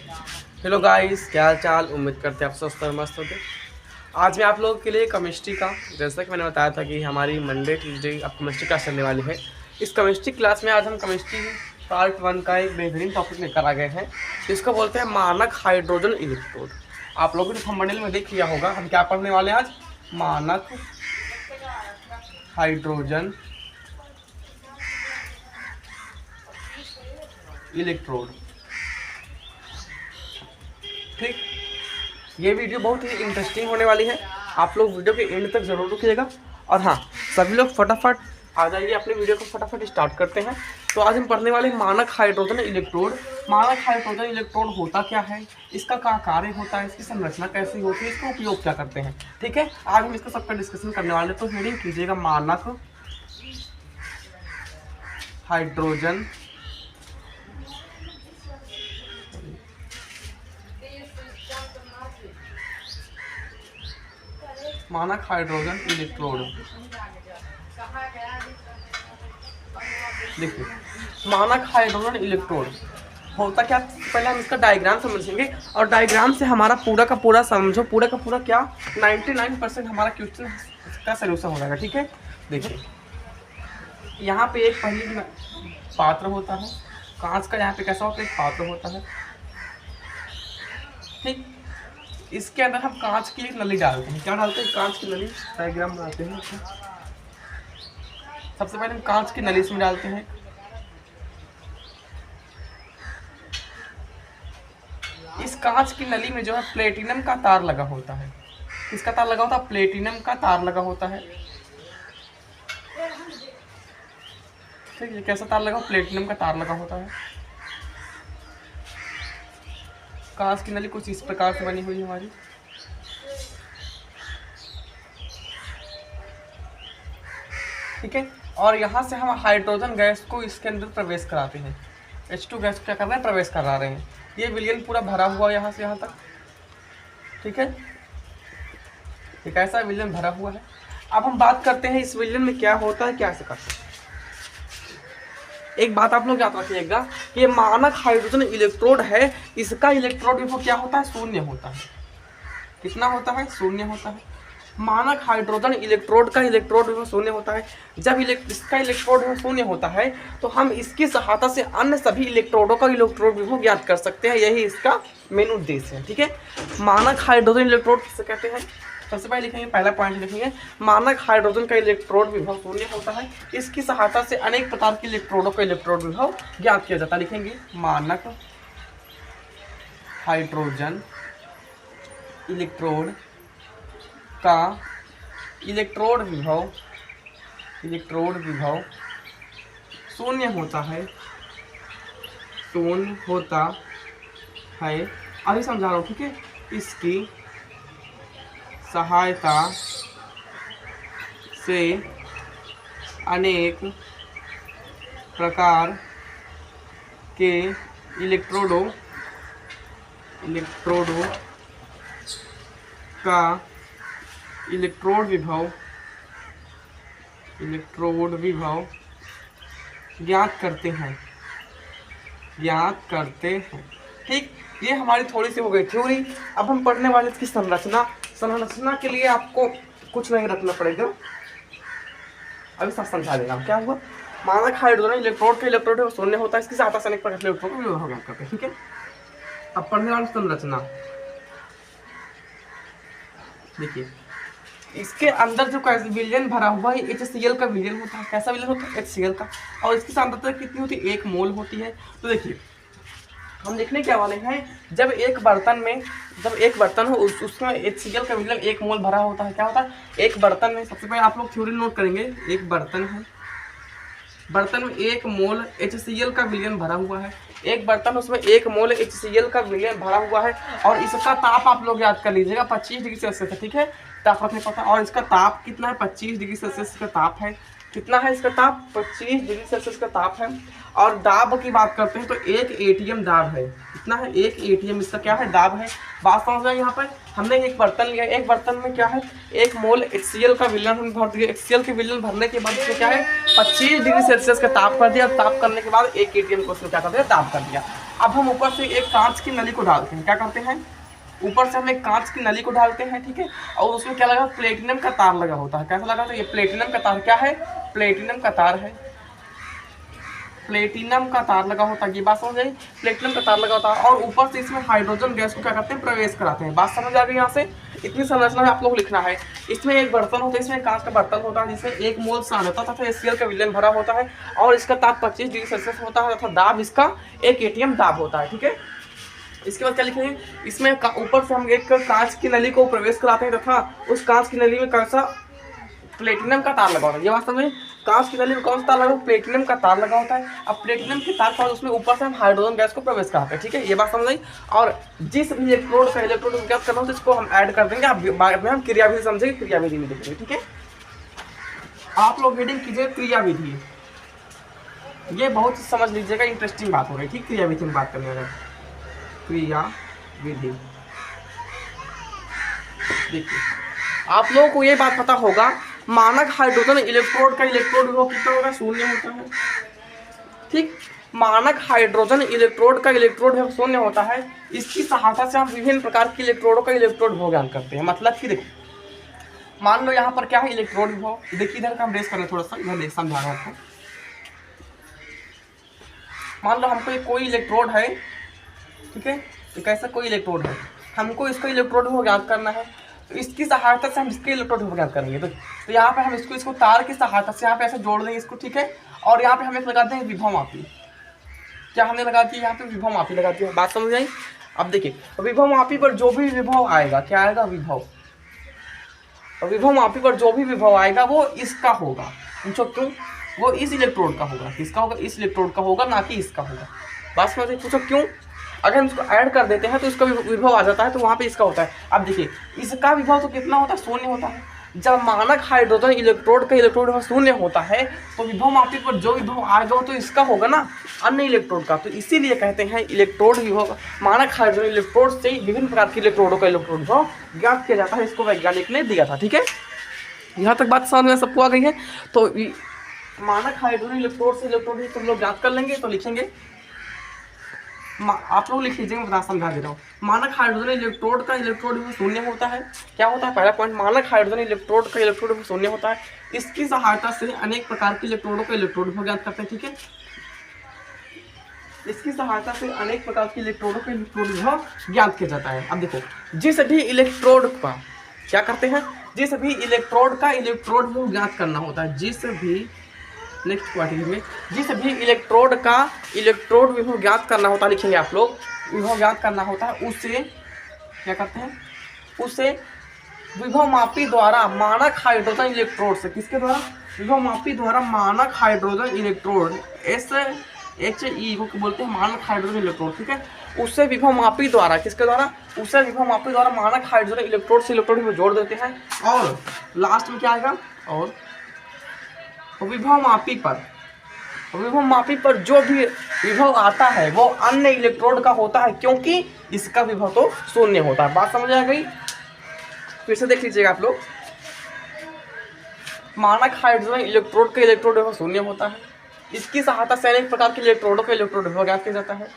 Hello guys, क्या हाल चाल। उम्मीद करते हैं आप स्वस्थ और मस्त होते। आज मैं आप लोगों के लिए केमिस्ट्री का, जैसा कि मैंने बताया था कि हमारी मंडे ट्यूसडे अब केमिस्ट्री क्लास चलने वाली है। इस केमिस्ट्री क्लास में आज हम केमिस्ट्री पार्ट 1 का एक बेहतरीन टॉपिक लेकर आ गए हैं। इसको बोलते हैं मानक हाइड्रोजन इलेक्ट्रोड। आप लोगों ने थंबनेल में देख लिया होगा हम क्या पढ़ने वाले हैं आज। मानक हाइड्रोजन इलेक्ट्रोड। ठीक, ये वीडियो बहुत ही इंटरेस्टिंग होने वाली है। आप लोग वीडियो के एंड तक ज़रूर रुकिएगा। और हाँ, सभी लोग फटाफट आ जाइए, अपने वीडियो को फटाफट स्टार्ट करते हैं। तो आज हम पढ़ने वाले मानक हाइड्रोजन इलेक्ट्रोड। मानक हाइड्रोजन इलेक्ट्रोड होता क्या है, इसका क्या कार्य होता है, इसकी संरचना कैसी होती है, इसका उपयोग क्या करते हैं। ठीक है, आज हम इसका सबका डिस्कशन करने वाले हैं। तो हेडिंग कीजिएगा मानक हाइड्रोजन मानक हाइड्रोजन इलेक्ट्रोड। देखिए, मानक हाइड्रोजन इलेक्ट्रोड होता क्या, पहले हम इसका डायग्राम समझेंगे। और डायग्राम से हमारा पूरा का पूरा समझो, पूरा का पूरा क्या 99% हमारा क्वेश्चन का सोल्यूशन हो जाएगा। ठीक है, देखिए यहाँ पे एक पहली पात्र होता है कांच का। यहाँ पे कैसा होता है, एक पात्र होता है। ठीक, इसके अंदर हम कांच की एक नली डालते हैं। क्या डालते हैं, कांच की नली। डायग्राम बनाते हैं। सबसे पहले हम कांच की नली इसमें डालते हैं। इस कांच की नली में जो है प्लेटिनम का तार लगा होता है। किसका तार लगा होता है, प्लेटिनम का तार लगा होता है। ठीक है, कैसा तार लगा, प्लेटिनम का तार लगा होता है। कांच की नली कुछ इस प्रकार से बनी हुई है हमारी। ठीक है, और यहाँ से हम हाइड्रोजन गैस को इसके अंदर प्रवेश कराते हैं। H2 गैस को क्या कर रहे हैं, प्रवेश करा रहे हैं। ये विलयन पूरा भरा हुआ यहाँ से यहाँ तक। ठीक है, एक ऐसा विलयन भरा हुआ है। अब हम बात करते हैं इस विलयन में क्या होता है, क्या से करते हैं। एक बात आप लोग याद रखिएगा कि ये मानक हाइड्रोजन इलेक्ट्रोड है, इसका इलेक्ट्रोड विभव क्या होता है, शून्य होता है। कितना होता है, शून्य होता है। मानक हाइड्रोजन इलेक्ट्रोड का इलेक्ट्रोड विभव शून्य होता है। जब इसका इलेक्ट्रोड विभव शून्य होता है तो हम इसकी सहायता से अन्य सभी इलेक्ट्रोडों का इलेक्ट्रोड विभव ज्ञात कर सकते हैं। यही इसका मेन उद्देश्य है। ठीक है, मानक हाइड्रोजन इलेक्ट्रोड किसे कहते हैं, सबसे पहले लिखेंगे, पहला पॉइंट लिखेंगे, मानक हाइड्रोजन का इलेक्ट्रोड विभव शून्य होता है। इसकी सहायता से अनेक प्रकार के इलेक्ट्रोडों का इलेक्ट्रोड विभव ज्ञात किया जाता है। लिखेंगे मानक हाइड्रोजन इलेक्ट्रोड का इलेक्ट्रोड विभव शून्य होता है, शून्य होता है। अभी समझा रहा हूँ। ठीक है, इसकी सहायता से अनेक प्रकार के इलेक्ट्रोडों का इलेक्ट्रोड विभव ज्ञात करते हैं। ठीक, ये हमारी थोड़ी सी हो गई थ्योरी। अब हम पढ़ने वाले इसकी संरचना के लिए आपको कुछ नहीं रखना पड़ेगा, अभी सब समझा देगा। क्या हुआ, मानक हाइड्रोजन इलेक्ट्रोड का इलेक्ट्रोड शून्य होता है। इसकी सहायता से अनेक प्रकार के इलेक्ट्रोड का विभव ज्ञात करते हैं। ठीक है, अब पढ़ने वाली संरचना देखिए, इसके अंदर जो विलयन भरा हुआ है HCl का विलयन होता है। कैसा विलयन होता है, HCl का। और इसकी सांद्रता कितनी होती है, 1 मोल होती है। तो देखिए हम देखने क्या वाले हैं, जब एक बर्तन हो उसमें HCl का विलयन 1 मोल भरा होता है। क्या होता है, एक बर्तन में, सबसे पहले आप लोग थ्योरी नोट करेंगे। एक बर्तन है, बर्तन में 1 मोल HCl का विलयन भरा हुआ है। एक बर्तन, उसमें 1 मोल HCl का विलयन भरा हुआ है। और इसका ताप आप लोग याद कर लीजिएगा 25 डिग्री सेल्सियस है। ठीक है, ताप रखने पड़ता है। और इसका ताप कितना है, 25 डिग्री सेल्सियस का ताप है। कितना है इसका ताप, 25 डिग्री सेल्सियस का ताप है। और दाब की बात करते हैं तो 1 ATM दाब है। कितना है, 1 ATM इसका क्या है, दाब है। बात समझ रहे हैं। यहाँ पर हमने एक बर्तन लिया, एक बर्तन में क्या है, 1 मोल HCl का विलयन हम भर दिए। HCl के विलयन भरने के बाद इसमें क्या है, 25 डिग्री सेल्सियस का ताप कर दिया। ताप करने के बाद 1 ATM को उसमें क्या कर दिया, दाब कर दिया। अब हम ऊपर से एक कांच की नली को डालते हैं, क्या करते हैं, ऊपर से हम एक कांच की नली को डालते हैं, ठीक है, और उसमें क्या लगा, प्लेटिनम का तार लगा होता है। कैसा लगा था, ये प्लेटिनम का तार क्या है, प्लेटिनम का तार है, प्लेटिनम का तार लगा होता है, ये बात समझ आई, प्लेटिनम का तार लगा होता है, और ऊपर से इसमें हाइड्रोजन गैस को क्या करते हैं, प्रवेश कराते हैं। बात समझ आ गई यहाँ से, इतनी संरचना में आप लोग लिखना है। इसमें एक बर्तन होता है, इसमें कांच का बर्तन होता है जिसमें 1 मोल सांद्रता तथा HCl का विलयन भरा होता है, और इसका ताप 25 डिग्री सेल्सियस होता है तथा दाब इसका 1 ATM दाब होता है, ठीक है। इसके बाद क्या लिखेंगे, इसमें ऊपर से हम एक कांच की नली को प्रवेश कराते हैं तथा उस कांच की नली में कैसा, प्लेटिनम का तार लगा होता है। ये बात समझे, कांच की नली में कौन सा तार लगा, प्लेटिनम का तार लगा होता है। अब प्लेटिनम के तार पर उसमें ऊपर से हम हाइड्रोजन गैस को प्रवेश कराते हैं, ठीक है, ये बात समझ आई। और जिस भी इलेक्ट्रोड का इलेक्ट्रोड ज्ञात करना होता है इसको हम ऐड कर देंगे, अब बाद में हम क्रियाविधि समझेंगे, क्रियाविधि में देखेंगे, ठीक है। आप लोग रीडिंग कीजिए क्रियाविधि, ये बहुत समझ लीजिएगा, इंटरेस्टिंग बात हो रही है, ठीक, क्रियाविधि में बात करने वाले, क्रियाविधि। देखिए आप लोगों को ये बात पता होगा, मानक हाइड्रोजन इलेक्ट्रोड का इलेक्ट्रोड विभव कितना होगा, 0 होता है, ठीक। मानक हाइड्रोजन इलेक्ट्रोड का इलेक्ट्रोड विभव 0 होता है। इसकी सहायता से हम विभिन्न प्रकार के इलेक्ट्रोडों का इलेक्ट्रोड विभव ज्ञान करते हैं। मतलब कि देखिए, मान लो यहाँ पर क्या है, इलेक्ट्रोड विभव, देखिए इधर का हम रेस करें थोड़ा सा, इधर समझा रहा हूँ। मान लो हमको कोई इलेक्ट्रोड है, ठीक है, एक ऐसा कोई इलेक्ट्रोड है, हमको इसका इलेक्ट्रोड विभव ज्ञात करना है, तो इसकी सहायता से हम इसके इलेक्ट्रोड विभव ज्ञात करेंगे। तो यहाँ पे हम इसको तार की सहायता से यहाँ पे ऐसे जोड़ देंगे इसको, ठीक है, और यहाँ पे हम एक लगा देंगे विभव मापी। क्या हमने लगा दी, यहाँ पे विभव मापी लगा दी, बात समझ आई। अब देखिए विभव मापी पर जो भी विभव आएगा, क्या आएगा, विभव, और विभव मापी पर जो भी विभव आएगा वो इसका होगा। पूछो क्यों, वो इस इलेक्ट्रोड का होगा, किसका होगा, इस इलेक्ट्रोड का होगा, ना कि इसका होगा। बात समझ आई। पूछो क्यों, अगर हम इसको ऐड कर देते हैं तो इसका विभव आ जाता है, तो वहाँ पे इसका होता है। अब देखिए इसका विभव तो कितना होता है, 0 होता है। जब मानक हाइड्रोजन इलेक्ट्रोड का इलेक्ट्रोड विभव 0 होता है तो विभव मापी पर जो विभव आएगा तो इसका होगा ना, अन्य इलेक्ट्रोड का। तो इसीलिए कहते हैं इलेक्ट्रोड विभव, मानक हाइड्रोजन इलेक्ट्रोड से विभिन्न प्रकार के इलेक्ट्रोडों का इलेक्ट्रोड विभव ज्ञात किया जाता है। इसको वैज्ञानिक ने दिया था, ठीक है। यहाँ तक बात समझ में सबको आ गई है। तो मानक हाइड्रोजन इलेक्ट्रोड से इलेक्ट्रोड सब लोग ज्ञात कर लेंगे, तो लिखेंगे, आप लोग लिख लीजिएगा, बता समझा दे रहा हूँ। मानक हाइड्रोजन इलेक्ट्रोड का इलेक्ट्रोड विभव 0 होता है। क्या होता है, पहला पॉइंट, मानक हाइड्रोजन इलेक्ट्रोड का इलेक्ट्रोड विभव 0 होता है। इसकी सहायता से अनेक प्रकार के इलेक्ट्रोडों का इलेक्ट्रोड विभव ज्ञात करते हैं, ठीक है। इसकी सहायता से अनेक प्रकार के इलेक्ट्रोडों का इलेक्ट्रोड विभव ज्ञात किया जाता है। अब देखो, जिस भी इलेक्ट्रोड का क्या करते हैं, जिस भी इलेक्ट्रोड का इलेक्ट्रोड विभव ज्ञात करना होता है, जिस भी नेक्स्ट क्वार्टर में जिस भी इलेक्ट्रोड का इलेक्ट्रोड विभव ज्ञात करना होता है, लिखेंगे आप लोग, विभव ज्ञात करना होता है, उसे क्या करते हैं, उसे विभव मापी द्वारा मानक हाइड्रोजन इलेक्ट्रोड से, किसके द्वारा, विभव मापी द्वारा मानक हाइड्रोजन इलेक्ट्रोड, SHE को बोलते हैं मानक हाइड्रोजन इलेक्ट्रोड, ठीक है। उससे विभव मापी द्वारा, किसके द्वारा, उससे विभव मापी द्वारा मानक हाइड्रोजन इलेक्ट्रोड से इलेक्ट्रोड में जोड़ देते हैं। और लास्ट में क्या आएगा, और विभव मापी पर जो भी विभव आता है वो अन्य इलेक्ट्रोड का होता है, क्योंकि इसका विभव तो 0 होता है। बात समझ आ गई, फिर से देख लीजिएगा आप लोग। मानक हाइड्रोजन इलेक्ट्रोड का इलेक्ट्रोड विभव 0 होता है। इसकी सहायता से अनेक प्रकार के इलेक्ट्रोडों का इलेक्ट्रोड विभव ज्ञात किया जाता है।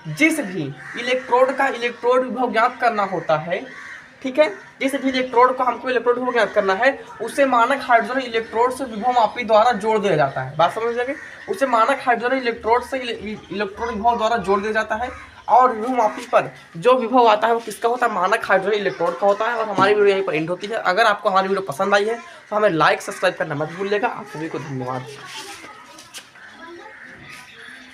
जिस भी इलेक्ट्रोड का इलेक्ट्रोड विभव ज्ञात करना होता है, ठीक है, जिस भी इलेक्ट्रोड को हमको इलेक्ट्रोड विभव ज्ञात करना है, उसे मानक हाइड्रोजन इलेक्ट्रोड से विभव मापी द्वारा जोड़ दिया जाता है। बात समझ जाएगी, उसे मानक हाइड्रोजन इलेक्ट्रोड से इलेक्ट्रोड विभव द्वारा जोड़ दिया जाता है। और विभव मापी पर जो विभव आता है वो किसका होता है, मानक हाइड्रोजन इलेक्ट्रोड का होता है। और हमारी वीडियो यहीं पर एंड होती है। अगर आपको हमारी वीडियो पसंद आई है तो हमें लाइक सब्सक्राइब करना मत भूलिएगा। आप सभी को धन्यवाद।